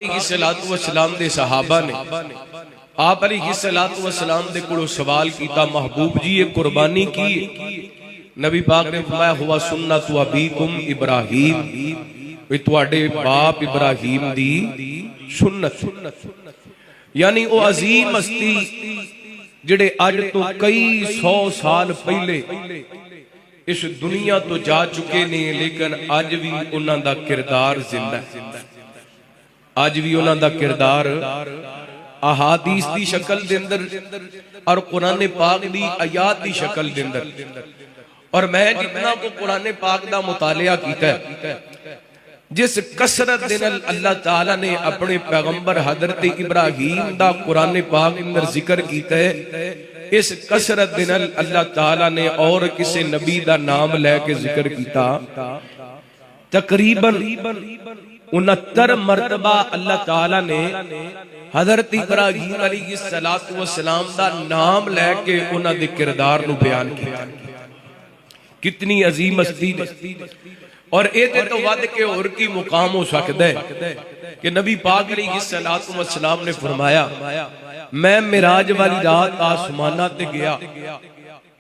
علیہ السلام دے صحابہ نے آپ علیہ السلام دے کڑو سوال کیتا محبوب جی یہ قربانی کی نبی پاک نے فرمایا ہوا سنت ابیکم ابراہیم یہ تواڈے باپ ابراہیم دی سنت یعنی او عظیم ہستی جڑے اج تو کئی سو سال پہلے اس دنیا تو جا چکے نے لیکن اج بھی انہاں دا کردار زندہ ہے آج بھی انہاں دا کردار احادیث دی شکل دے اندر اور قرآن پاک دی آیات دی شکل دے اندر اور میں جتنا کو قرآن پاک دا مطالعہ کیتا ہے جس کثرت دے نال اللہ تعالیٰ نے اپنے پیغمبر حضرت ابراہیم دا قرآن پاک اندر ذکر کیتا ہے اس کثرت دے نال اللہ تعالیٰ نے اور کسی نبی دا نام لے کے ذکر کیتا تقریباً 69 مرتبہ اللہ تعالیٰ نے حضرت ابراہیم علیہ السلام دا نام لے کے انہاں دے کردار نو بیان کیا کتنی عظیم ہستی اور ایدے تو ود کے اور کی مقام ہو سکتا ہے کہ نبی پاک علیہ السلام نے فرمایا میں معراج والی رات آسمانہ تے گیا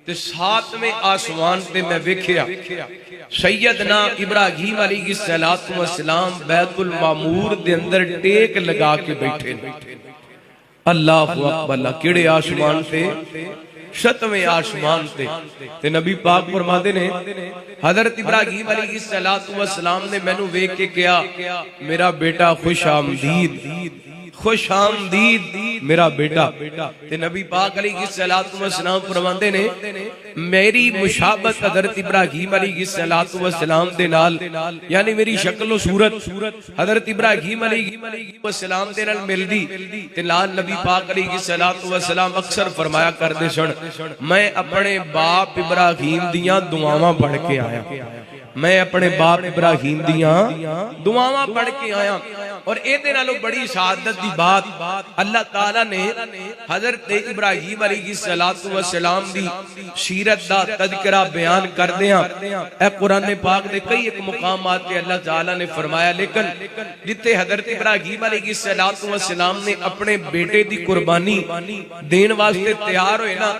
تے ساتویں آسمان تے میں ویکھیا سیدنا ابراہیم علیہ السلام بیت المعمور دے اندر ٹیک لگا کے بیٹھے اللہ اکبر اللہ کیڑے آسمان تے شتویں آسمان تے نبی پاک فرماتے نے حضرت ابراہیم علیہ السلام نے میں نو ویکھ کے کیا میرا بیٹا خوش آمدید خوش آمدید میرا بیٹا تے نبی پاک علیہ السلام فرماندے نے میری مشابت حضرت ابراہیم علیہ السلام دے نال یعنی میری شکل و صورت حضرت ابراہیم علیہ السلام دے نال مل دی تے نال نبی پاک علیہ السلام اکثر فرمایا کردے سن میں اپنے باپ ابراہیم دیاں دعاواں پڑھ کے آیا میں اپنے باپ ابراہیم دیاں دعاواں پڑھ کے آیا اور ایدے نالو بڑی سعادت دی بات اللہ تعالیٰ نے حضرت ابراہیم علیہ السلام دی سیرت دا تذکرہ بیان کر دیا اے قرآن پاک دے کئی ایک مقامات پہ اللہ تعالیٰ نے فرمایا لیکن جتے حضرت ابراہیم علیہ السلام نے اپنے بیٹے دی قربانی دین واسطے تیار ہوئے نا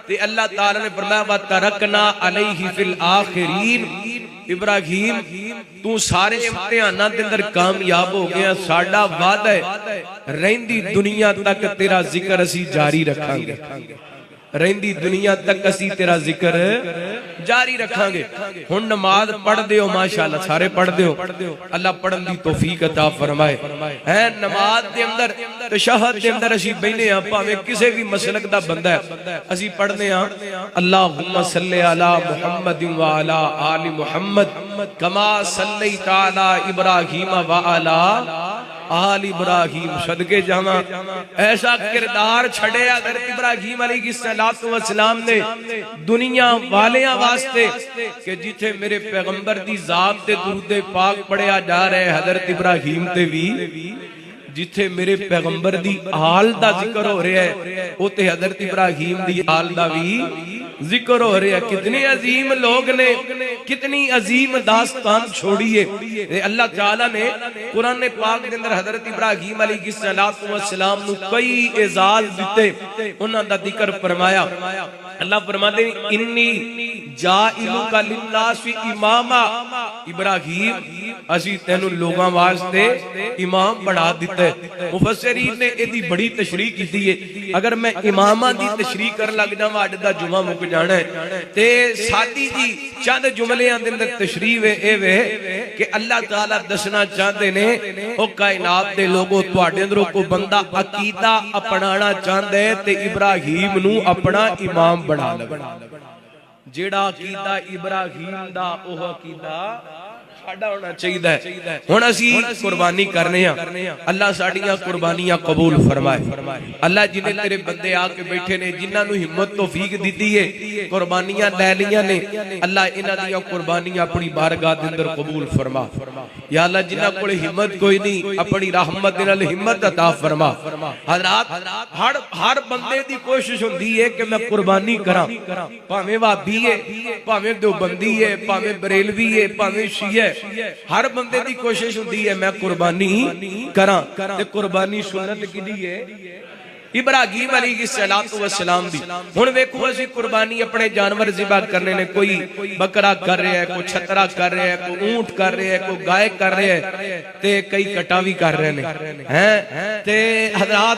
تے اللہ تعالیٰ نے فرمایا وَتَرَكْنَا عَلَيْهِ فِي الْآخِرِينَ ابراہیم تو سارے امتحانات دے اندر کامیاب ہو گیا ساڈا وعدہ ہے رہندی دنیا تک تیرا ذکر اسی جاری رکھاں گے رہندی دنیا تک اسی تیرا ذکر جاری رکھاں گے ہن نماز پڑھ دیو ماشاءاللہ سارے پڑھ دیو اللہ پڑھن دی توفیق عطا فرمائے ہے نماز دے اندر تشہد دے اندر اسی بینے ہاں پاویں کسے بھی مسلک دا بندہ ہے اسی پڑھنے ہاں اللہم صلی علی محمد وعلی آل محمد کما صلیت علی ابراہیم وعلی آل ابراہیم صدقے جہاں ایسا کردار چھڑے حضرت ابراہیم علیہ السلام نے دنیا والیاں واسطے کہ جتھے میرے پیغمبر دی ذات تے درود پاک پڑھیا جا رہے حضرت ابراہیم تے بھی جتھے میرے پیغمبر دی آل دا ذکر ہو رہے ہیں وہ تے حضرت ابراہیم دی آل دا بھی ذکر ہو رہے ہیں کتنے عظیم لوگ نے کتنی عظیم داستان چھوڑیے اللہ تعالیٰ نے قرآن پاک کے اندر حضرت ابراہیم علیہ السلام نو کئی اعزاز دیتے انہاں دا ذکر فرمایا اللہ فرماتے ہیں انی جائلک للناس اماما ابراہیم اسی تینو لوگاں واسطے امام بڑھا دیتا ہے مفسرین نے ایدی بڑی تشریح کی دیئے اگر میں امامہ دی تشریح کر لگ جاؤں آج دا جمعہ مک جانا ہے تے ساتھی جی چاند جملیاں دے اندر تشریح اے وے کہ اللہ تعالیٰ دسنا چاہتے نے او کائنات دے لوگوں تو آڈے اندروں کو بندہ عقیدہ اپنانا چاہتے ہیں تے ابراہیم نو اپنا امام بڑھا لگا جیڑا عقیدہ ابراہیم دا اوہ عقیدہ ساڈا ہونا چاہیے ہے ہن اسی قربانی کرنے ہیں اللہ ساڈیاں قربانیاں قبول فرمائے اللہ جنہیں تیرے بندے آ کے بیٹھے نے جنہاں نو ہمت توفیق دیتی ہے قربانیاں لے لیاں نے اللہ انہاں دیاں قربانیاں اپنی بارگاہ دے اندر قبول فرما یا اللہ جنہاں کول ہمت کوئی نہیں اپنی رحمت دے نال ہمت عطا فرما حضرات ہر بندے دی کوشش ہوندی ہے کہ میں قربانی کراں بھاویں وہابی ہے بھاویں دیوبندی ہے بھاویں بریلوی ہے بھاویں شیعہ ہر بندے دی کوشش ہوندی ہے میں قربانی کراں تے قربانی سنت کیڑی ہے ابراہیم علیہ السلام دی ہن ویکھو اسی قربانی اپنے جانور ذبح کرنے نے کوئی بکرا کر رہا ہے کوئی چھترا کر رہا ہے کوئی اونٹ کر رہا ہے کوئی گائے کر رہا ہے تے کئی کٹا بھی کر رہے ہیں تے حضرات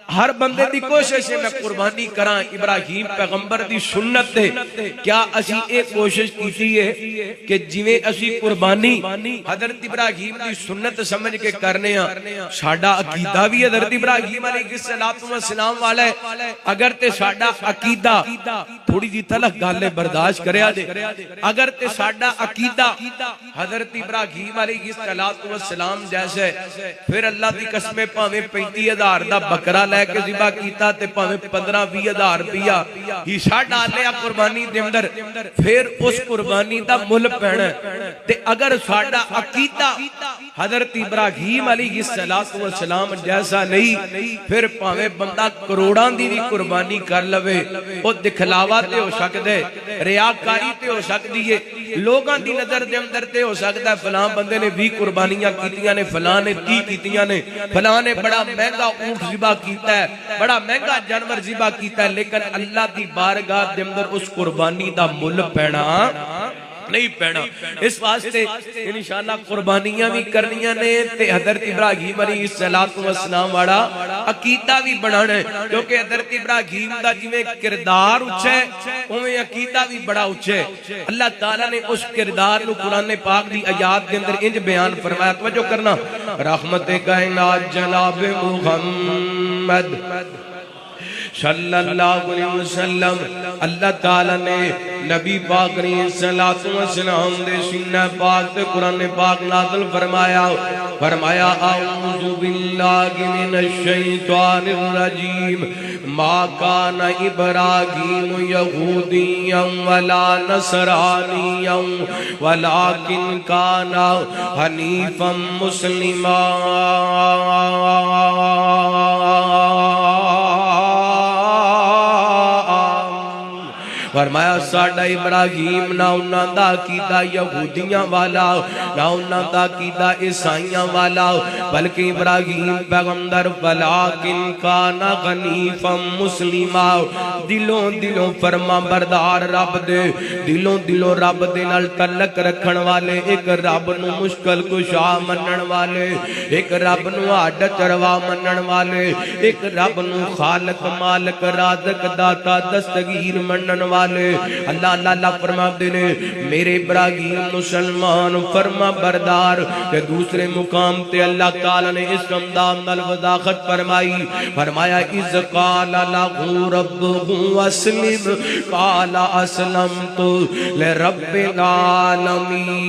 ہر بندے دی کوشش ہے میں قربانی کراں ابراہیم پیغمبر دی سنت ہے کیا اسی ایک کوشش کیتی ہے کہ جویں اسی قربانی حضرت ابراہیم دی سنت سمجھ کے کرنے ہاں ساڈا عقیدہ بھی حضرت ابراہیم علیہ السلام والا ہے اگر تے ساڈا عقیدہ تھوڑی جی تلخ گل برداشت کریا جے اگر تے ساڈا عقیدہ حضرت ابراہیم علیہ السلام جیسے پھر اللہ دی قسم پاویں 35,000 دا بکرا لے کے ذبح کیتا تے پاویں 15-20 ہزار روپیہ حصہ ڈالیا قربانی دے اندر پھر اس قربانی دا مل پینا تے اگر ساڈا عقیدہ حضرت ابراہیم علیہ السلام جیسا نہیں پھر پاویں بندہ کروڑاں دی بھی قربانی کر لوے او دکھلاوا تے ہو سکدا ہے ریاکاری تے ہو سکدی ہے لوگاں دی نظر دے اندر تے ہو سکدا ہے فلاں بندے نے 20 قربانیاں کیتیاں نے فلاں نے 30 کیتیاں نے فلاں نے بڑا مہنگا اونٹ ذبح کیتا ہے بڑا مہنگا جانور ذبح کیتا ہے لیکن اللہ دی بارگاہ دے اندر اس قربانی دا مل پینا نہیں پینا اس واسطے انشاءاللہ قربانیاں بھی کرنیاں نے تے حضرت ابراہیم علیہ السلام والا عقیدہ بھی بنانا ہے کیونکہ حضرت ابراہیم دا جویں کردار اچھا ہے اویں عقیدہ بھی بڑا اچھا ہے اللہ تعالیٰ نے اس کردار نو قرآن پاک دی آیات کے اندر انج بیان فرمایا توجہ کرنا رحمت کائنات جناب محمد صلی اللہ علیہ وسلم اللہ تعالیٰ نے نبی پاک علیہ السلام دے سینہ پاک تے قرآن پاک نازل فرمایا اعوذ باللہ من الشیطان الرجیم ما کان ابراہیم یہودیا ولا نصرانیا ولکن کان حنیفا مسلما فرمایا ساڈا ابراہیم نہ انہاں دا عقیدہ یہودیاں والا نہ انہاں دا عقیدہ عیسائیاں والا بلکہ ابراہیم پیغمبر ولیکن کان حنیفا مسلما دلوں فرما بردار رب دے دلوں رب دے نال تعلق رکھن والے ایک رب نو مشکل کشا منن والے ایک رب نو ہڈ چروا منن والے ایک رب نو خالق مالک رازق داتا دستگیر منن والے اللہ فرما دے نے میرے ابراہیم مسلمان فرما بردار کہ دوسرے مقام تے اللہ تعالیٰ نے اس رمضان نال وضاحت فرمایا اذ قال له ربه اسلم قال اسلمت لرب العالمین